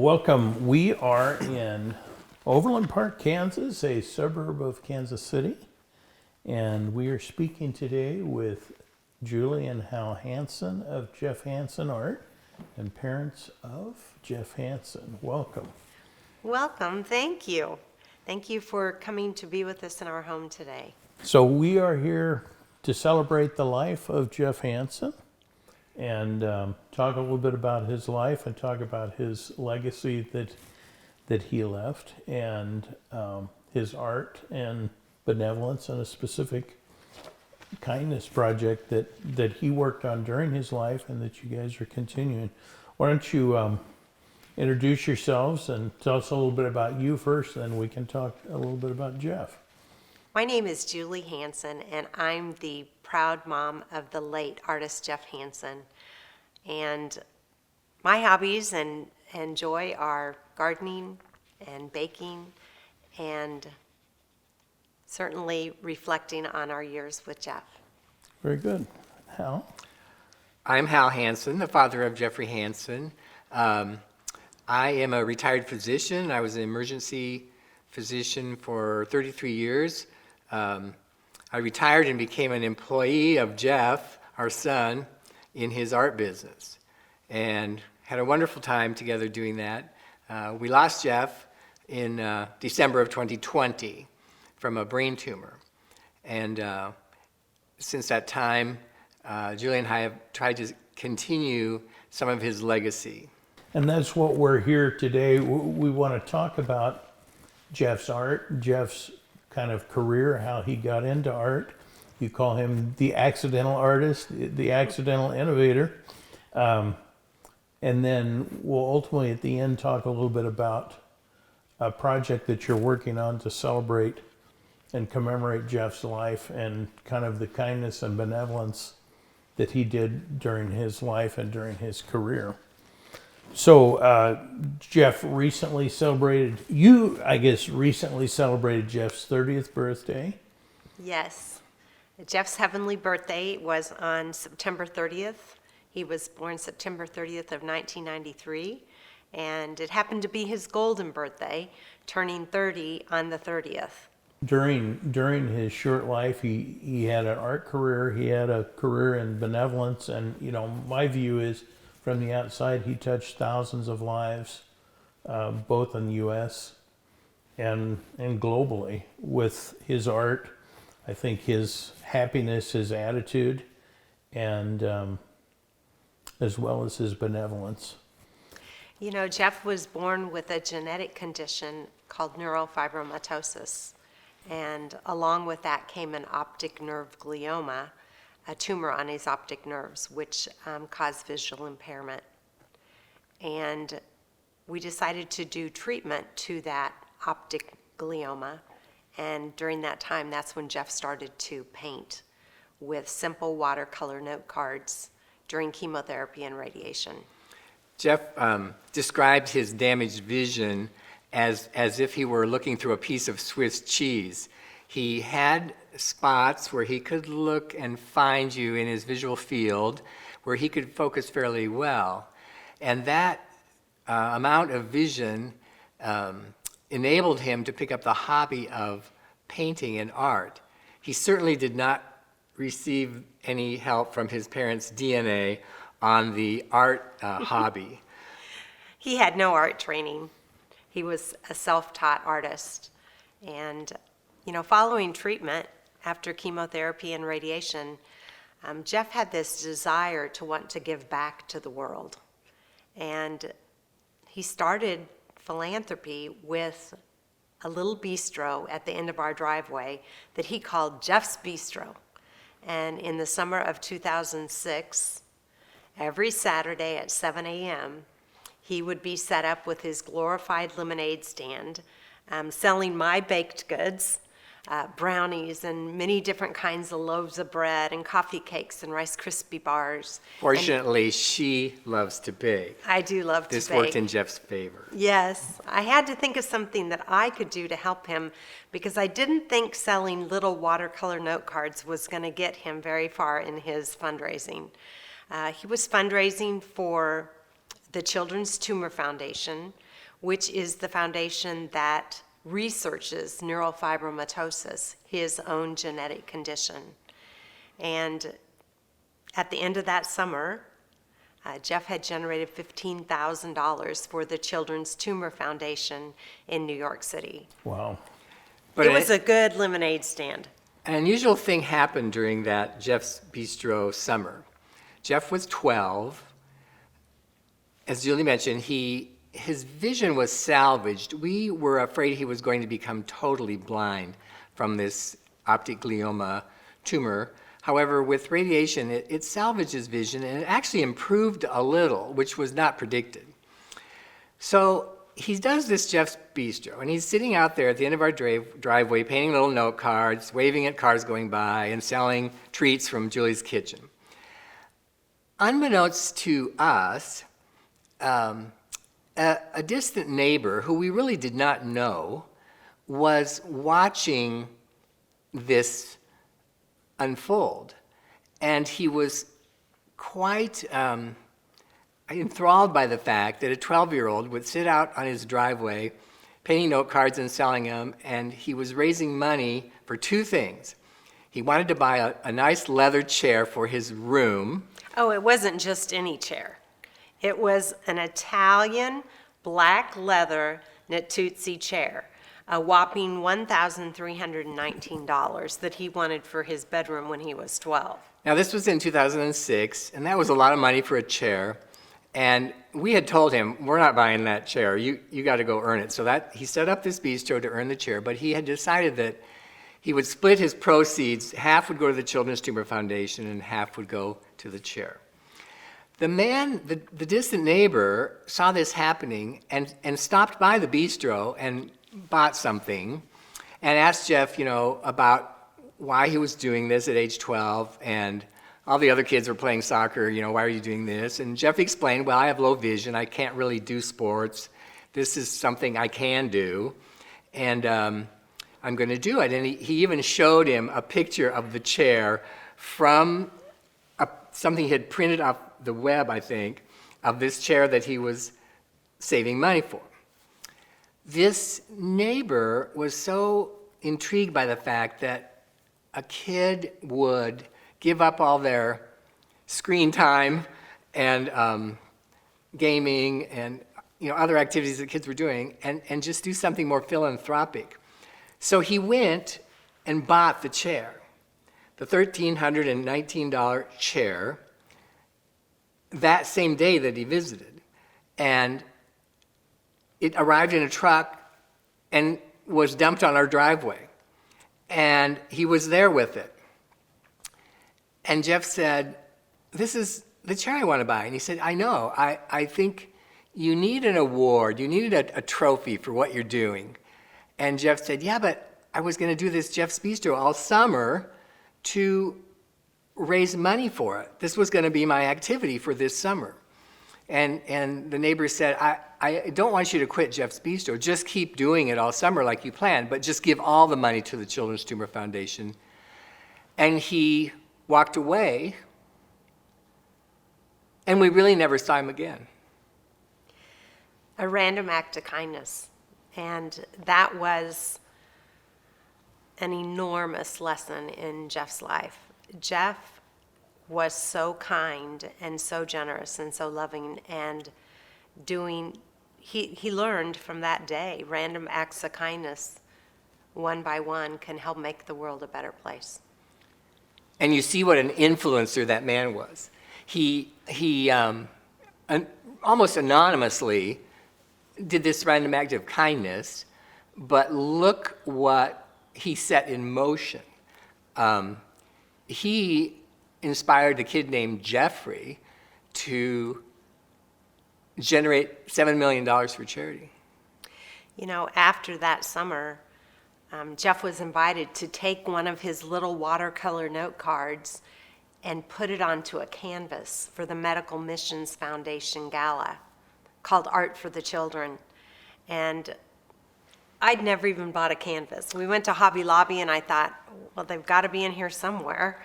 welcome. We are in Overland Park, Kansas, a suburb of Kansas City. And we are speaking today with Julie and Hal Hanson of Jeff Hanson Art and parents of Jeff Hanson. Welcome. Welcome. Thank you. Thank you for coming to be with us in our home today. So we are here to celebrate the life of Jeff Hanson and talk a little bit about his life and talk about his legacy that he left and his art and benevolence and a specific kindness project that he worked on during his life and that you guys are continuing. Why don't you introduce yourselves and tell us a little bit about you first, then we can talk a little bit about Jeff. My name is Julie Hanson, and I'm the proud mom of the late artist Jeff Hanson. And my hobbies and joy are gardening and baking and certainly reflecting on our years with Jeff. Very good. Hal? I'm Hal Hanson, the father of Jeffrey Hanson. I am a retired physician. I was an emergency physician for 33 years. I retired and became an employee of Jeff, our son, in his art business, and had a wonderful time together doing that. We lost Jeff in December of 2020 from a brain tumor, and since that time, Julie and I have tried to continue some of his legacy. And that's what we're here today. We want to talk about Jeff's art, Jeff's kind of career, how he got into art. You call him the accidental artist, the accidental innovator. And then we'll ultimately at the end talk a little bit about a project that you're working on to celebrate and commemorate Jeff's life and kind of the kindness and benevolence that he did during his life and during his career. So Jeff recently celebrated, recently celebrated Jeff's 30th birthday. Yes. Jeff's heavenly birthday was on September 30th. He was born September 30th of 1993, and it happened to be his golden birthday, turning 30 on the 30th. During his short life, he had an art career, he had a career in benevolence, and my view is, from the outside, he touched thousands of lives, both in the U.S. and globally with his art. I think his happiness, his attitude, and as well as his benevolence. Jeff was born with a genetic condition called neurofibromatosis, and along with that came an optic nerve glioma, a tumor on his optic nerves, which caused visual impairment. And we decided to do treatment to that optic glioma. And during that time, that's when Jeff started to paint with simple watercolor note cards during chemotherapy and radiation. Jeff described his damaged vision as if he were looking through a piece of Swiss cheese. He had spots where he could look and find you in his visual field where he could focus fairly well. And that amount of vision enabled him to pick up the hobby of painting and art. He certainly did not receive any help from his parents' DNA on the art hobby. He had no art training. He was a self-taught artist. And following treatment after chemotherapy and radiation, Jeff had this desire to want to give back to the world. And he started philanthropy with a little bistro at the end of our driveway that he called Jeff's Bistro. And in the summer of 2006, every Saturday at 7 a.m., he would be set up with his glorified lemonade stand, selling my baked goods, brownies and many different kinds of loaves of bread and coffee cakes and Rice Krispie bars. Fortunately, she loves to bake. I do love to bake. This worked in Jeff's favor. Yes. I had to think of something that I could do to help him because I didn't think selling little watercolor note cards was going to get him very far in his fundraising. He was fundraising for the Children's Tumor Foundation, which is the foundation that researches neurofibromatosis, his own genetic condition. And at the end of that summer, Jeff had generated $15,000 for the Children's Tumor Foundation in New York City. Wow. But It was a good lemonade stand. An unusual thing happened during that Jeff's Bistro summer. Jeff was 12. As Julie mentioned, his vision was salvaged. We were afraid he was going to become totally blind from this optic glioma tumor. However, with radiation, it salvaged his vision, and it actually improved a little, which was not predicted. So he does this Jeff's Bistro, and he's sitting out there at the end of our driveway, painting little note cards, waving at cars going by, and selling treats from Julie's kitchen. Unbeknownst to us, a distant neighbor who we really did not know was watching this unfold, and he was quite enthralled by the fact that a 12-year-old would sit out on his driveway painting note cards and selling them, and he was raising money for two things. He wanted to buy a nice leather chair for his room. Oh, it wasn't just any chair. It was an Italian black leather Natuzzi chair, a whopping $1,319 that he wanted for his bedroom when he was 12. Now, this was in 2006, and that was a lot of money for a chair. And we had told him, we're not buying that chair. You got to go earn it. So that he set up this bistro to earn the chair, but he had decided that he would split his proceeds. Half would go to the Children's Tumor Foundation, and half would go to the chair. The man, the distant neighbor, saw this happening and stopped by the bistro and bought something and asked Jeff, about why he was doing this at age 12, and all the other kids were playing soccer, why are you doing this? And Jeff explained, well, I have low vision, I can't really do sports, this is something I can do, and I'm going to do it. And he even showed him a picture of the chair from something he had printed off the web, I think, of this chair that he was saving money for. This neighbor was so intrigued by the fact that a kid would give up all their screen time and gaming and other activities that kids were doing and just do something more philanthropic. So he went and bought the chair, the $1,319 chair, that same day that he visited. And it arrived in a truck and was dumped on our driveway. And he was there with it. And Jeff said, this is the chair I want to buy. And he said, I know. I think you need an award. You need a trophy for what you're doing. And Jeff said, yeah, but I was going to do this Jeff's Bistro all summer to raise money for it. This was going to be my activity for this summer. And the neighbor said, I don't want you to quit Jeff's Bistro. Just keep doing it all summer like you planned, but just give all the money to the Children's Tumor Foundation. And he walked away, and we really never saw him again. A random act of kindness. And that was an enormous lesson in Jeff's life. Jeff was so kind and so generous and so loving, and he learned from that day, random acts of kindness, one by one, can help make the world a better place. And you see what an influencer that man was. He almost anonymously did this random act of kindness, but look what he set in motion. He inspired a kid named Jeffrey to generate $7 million for charity. After that summer, Jeff was invited to take one of his little watercolor note cards and put it onto a canvas for the Medical Missions Foundation Gala called Art for the Children. And I'd never even bought a canvas. We went to Hobby Lobby and I thought, well, they've got to be in here somewhere.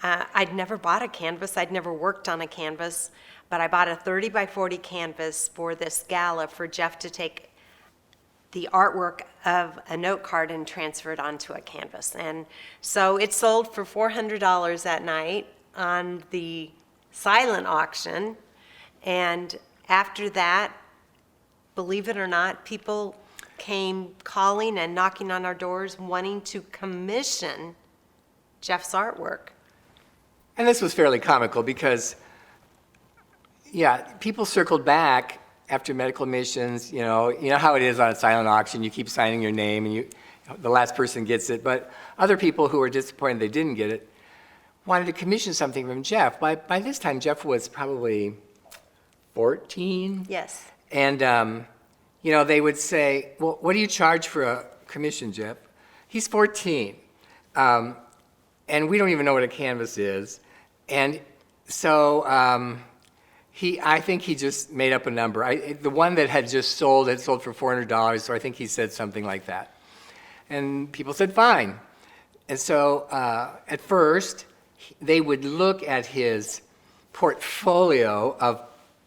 I'd never bought a canvas. I'd never worked on a canvas, but I bought a 30 by 40 canvas for this gala for Jeff to take the artwork of a note card and transfer it onto a canvas. And so it sold for $400 that night on the silent auction. And after that, believe it or not, people came calling and knocking on our doors wanting to commission Jeff's artwork. And this was fairly comical because, yeah, people circled back after medical admissions. You know how it is on a silent auction. You keep signing your name, and the last person gets it. But other people who were disappointed they didn't get it wanted to commission something from Jeff. By this time, Jeff was probably 14. Yes. And, they would say, well, what do you charge for a commission, Jeff? He's 14. And we don't even know what a canvas is. And so I think he just made up a number. The one that had just sold had sold for $400, so I think he said something like that. And people said, fine. And so at first, they would look at his portfolio of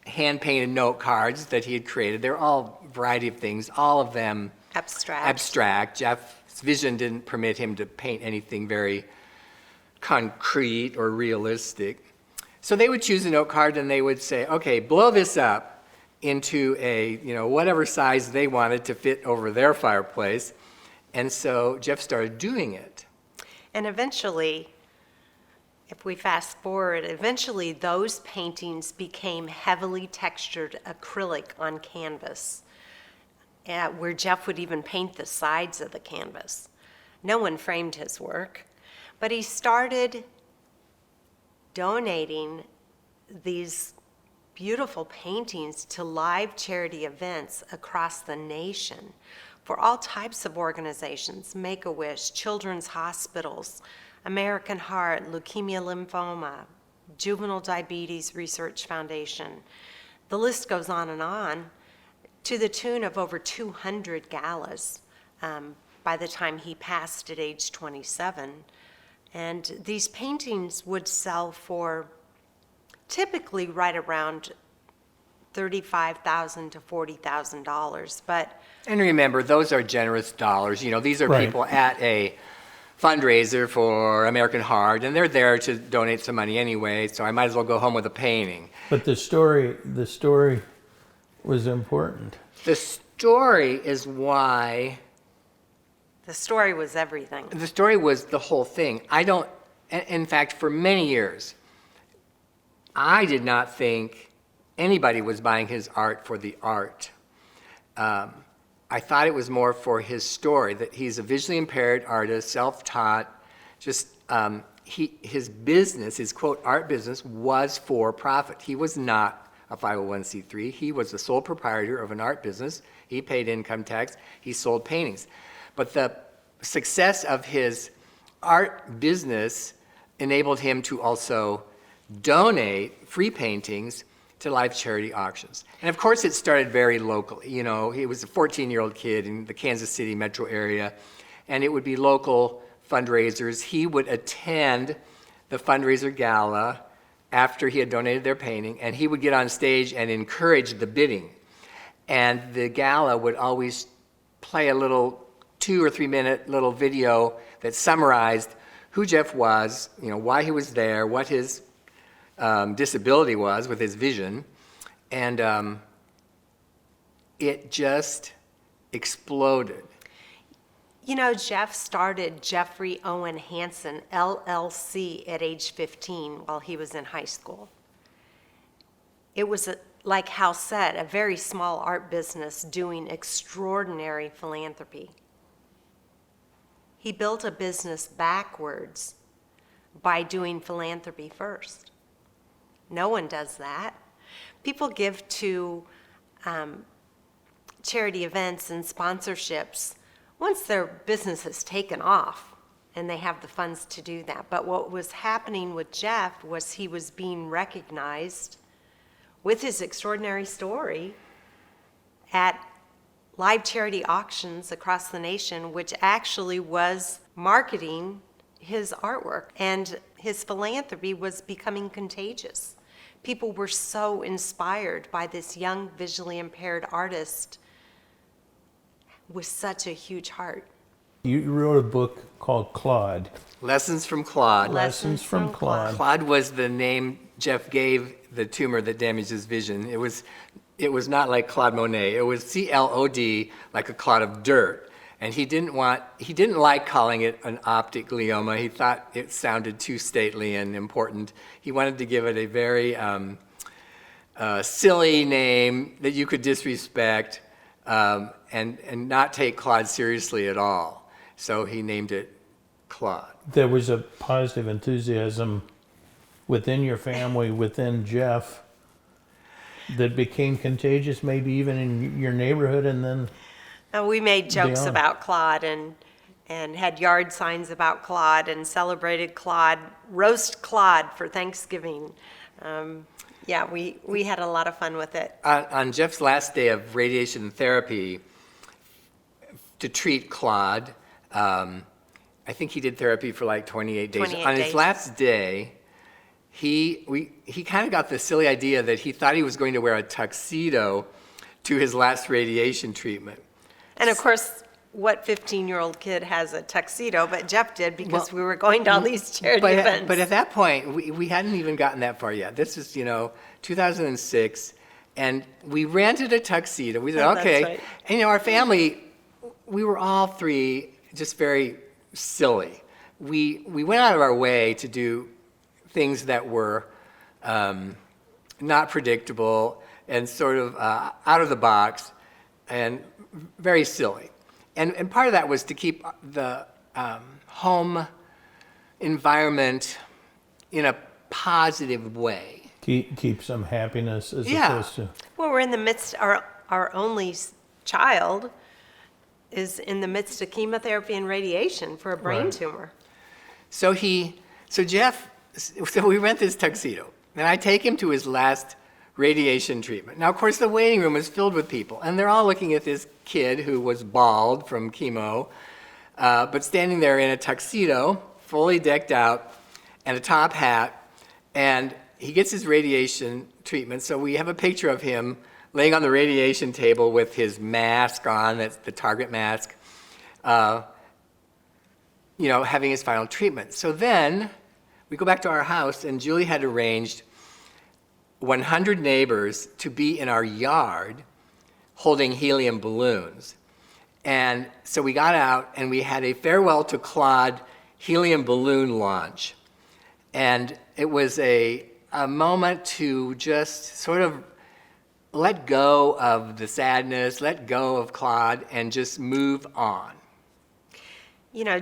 hand-painted note cards that he had created. They're all a variety of things, all of them abstract. Jeff's vision didn't permit him to paint anything very concrete or realistic. So they would choose a note card and they would say, okay, blow this up into a, whatever size they wanted to fit over their fireplace. And so Jeff started doing it. And eventually, if we fast forward, eventually those paintings became heavily textured acrylic on canvas, where Jeff would even paint the sides of the canvas. No one framed his work, but he started donating these beautiful paintings to live charity events across the nation for all types of organizations: Make-A-Wish, children's hospitals, American Heart, Leukemia Lymphoma, Juvenile Diabetes Research Foundation. The list goes on, to the tune of over 200 galas by the time he passed at age 27. And these paintings would sell for typically right around $35,000 to $40,000. And remember, those are generous dollars. These are Right. people at a fundraiser for American Heart, and they're there to donate some money anyway, so I might as well go home with a painting. But the story was important. The story is why. the story was everything. The story was the whole thing. In fact, for many years, I did not think anybody was buying his art for the art. I thought it was more for his story, that he's a visually impaired artist, self-taught, his business, his quote art business, was for profit. He was not a 501c3. He was the sole proprietor of an art business. He paid income tax. He sold paintings. But the success of his art business enabled him to also donate free paintings to live charity auctions. And of course, it started very locally. He was a 14-year-old kid in the Kansas City metro area, and it would be local fundraisers. He would attend the fundraiser gala after he had donated their painting, and he would get on stage and encourage the bidding. And the gala would always play a little 2 or 3 minute little video that summarized who Jeff was, why he was there, what his disability was with his vision, and it just exploded. Jeff started Jeffrey Owen Hanson, LLC, at age 15 while he was in high school. It was, like Hal said, a very small art business doing extraordinary philanthropy. He built a business backwards by doing philanthropy first. No one does that. People give to charity events and sponsorships once their business has taken off and they have the funds to do that. But what was happening with Jeff was he was being recognized with his extraordinary story at live charity auctions across the nation, which actually was marketing his artwork. And his philanthropy was becoming contagious. People were so inspired by this young visually impaired artist with such a huge heart. You wrote a book called Claude. Lessons from Claude. Lessons from Claude. Claude was the name Jeff gave the tumor that damaged his vision. It was not like Claude Monet. It was CLOD, like a clod of dirt. And he didn't like calling it an optic glioma. He thought it sounded too stately and important. He wanted to give it a very silly name that you could disrespect and not take Claude seriously at all. So he named it Claude. There was a positive enthusiasm within your family, within Jeff, that became contagious, maybe even in your neighborhood, and then We made jokes Beyond. about Claude and had yard signs about Claude and celebrated Claude, roast Claude for Thanksgiving. Yeah, we had a lot of fun with it. On Jeff's last day of radiation therapy to treat Claude, I think he did therapy for like 28 days. 28 On his days. last day, he kind of got the silly idea that he thought he was going to wear a tuxedo to his last radiation treatment. And of course, what 15-year-old kid has a tuxedo? But Jeff did because we were going to all these charity events. But at that point, we hadn't even gotten that far yet. This is, 2006, and we rented a tuxedo. We said, Oh, that's okay. right. And, our family, we were all three just very silly. We went out of our way to do things that were not predictable and sort of out of the box and very silly. And part of that was to keep the home environment in a positive way. keep some happiness as Yeah. opposed to. Well, we're in the midst, our only child is in the midst of chemotherapy and radiation for a brain Right. tumor. So we rent this tuxedo, and I take him to his last radiation treatment. Now, of course, the waiting room is filled with people, and they're all looking at this kid who was bald from chemo, but standing there in a tuxedo, fully decked out, and a top hat, and he gets his radiation treatment. So we have a picture of him laying on the radiation table with his mask on, that's the target mask, having his final treatment. So then we go back to our house, and Julie had arranged 100 neighbors to be in our yard holding helium balloons. And so we got out, and we had a farewell to Claude helium balloon launch. And it was a moment to just sort of let go of the sadness, let go of Claude, and just move on.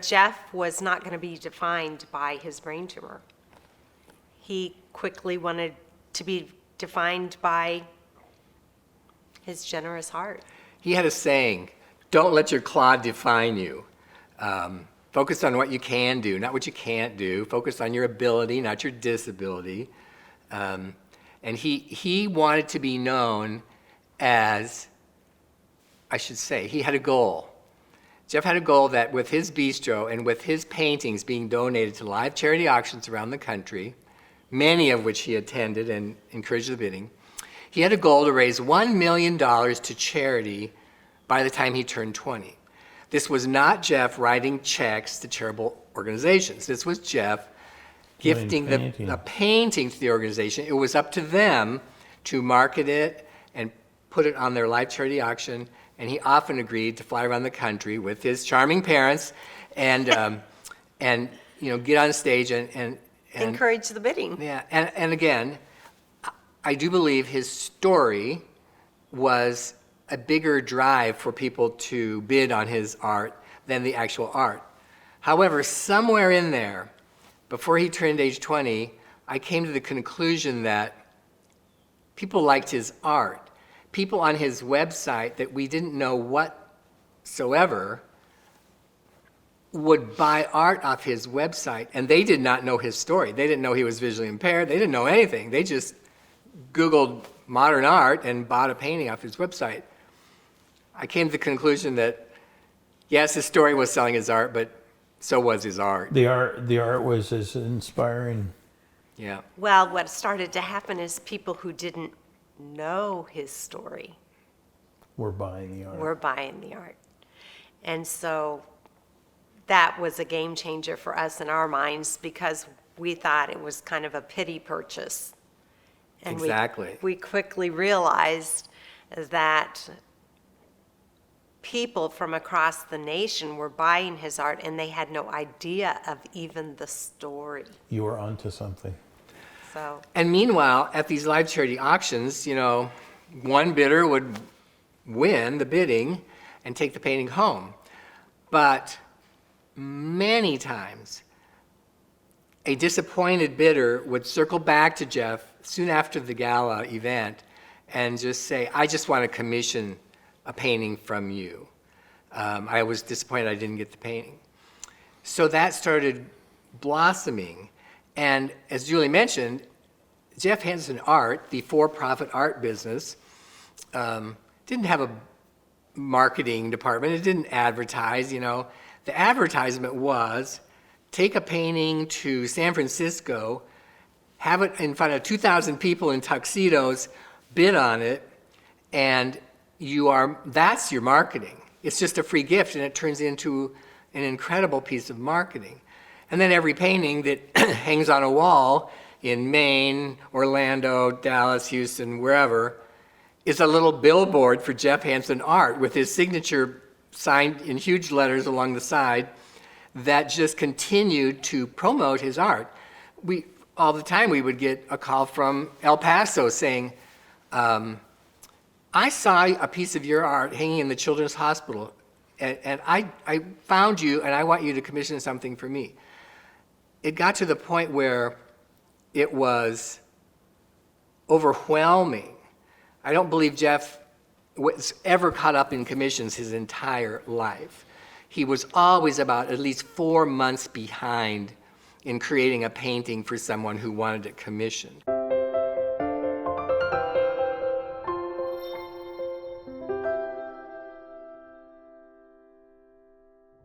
Jeff was not going to be defined by his brain tumor. He quickly wanted to be defined by his generous heart. He had a saying, don't let your Claude define you. Focus on what you can do, not what you can't do. Focus on your ability, not your disability. And he wanted to be known as, I should say, he had a goal. Jeff had a goal that with his bistro and with his paintings being donated to live charity auctions around the country, many of which he attended and encouraged the bidding, he had a goal to raise $1 million to charity by the time he turned 20. This was not Jeff writing checks to charitable organizations. This was Jeff gifting the painting to the organization. It was up to them to market it and put it on their live charity auction, and he often agreed to fly around the country with his charming parents and get on stage and Encourage the bidding. yeah, and again, I do believe his story was a bigger drive for people to bid on his art than the actual art. However, somewhere in there, before he turned age 20, I came to the conclusion that people liked his art. People on his website that we didn't know whatsoever would buy art off his website, and they did not know his story. They didn't know he was visually impaired. They didn't know anything. They just Googled modern art and bought a painting off his website. I came to the conclusion that, yes, his story was selling his art, but so was his art. The art was as inspiring. Yeah. Well, what started to happen is people who didn't know his story We're buying the art. were buying the art. And so that was a game changer for us in our minds because we thought it was kind of a pity purchase. And Exactly. we quickly realized that people from across the nation were buying his art and they had no idea of even the story. You were onto something. So, And meanwhile, at these live charity auctions, one bidder would win the bidding and take the painting home. But many times, a disappointed bidder would circle back to Jeff soon after the gala event and just say, I just want to commission a painting from you. I was disappointed I didn't get the painting. So that started blossoming. And as Julie mentioned, Jeff Hanson Art, the for-profit art business, didn't have a marketing department. It didn't advertise, The advertisement was, take a painting to San Francisco, have it in front of 2,000 people in tuxedos, bid on it, and that's your marketing. It's just a free gift, and it turns into an incredible piece of marketing. And then every painting that hangs on a wall in Maine, Orlando, Dallas, Houston, wherever, is a little billboard for Jeff Hanson Art with his signature signed in huge letters along the side that just continued to promote his art. All the time we would get a call from El Paso saying, I saw a piece of your art hanging in the Children's Hospital, and I found you, and I want you to commission something for me. It got to the point where it was overwhelming. I don't believe Jeff was ever caught up in commissions his entire life. He was always about at least 4 months behind in creating a painting for someone who wanted it commissioned.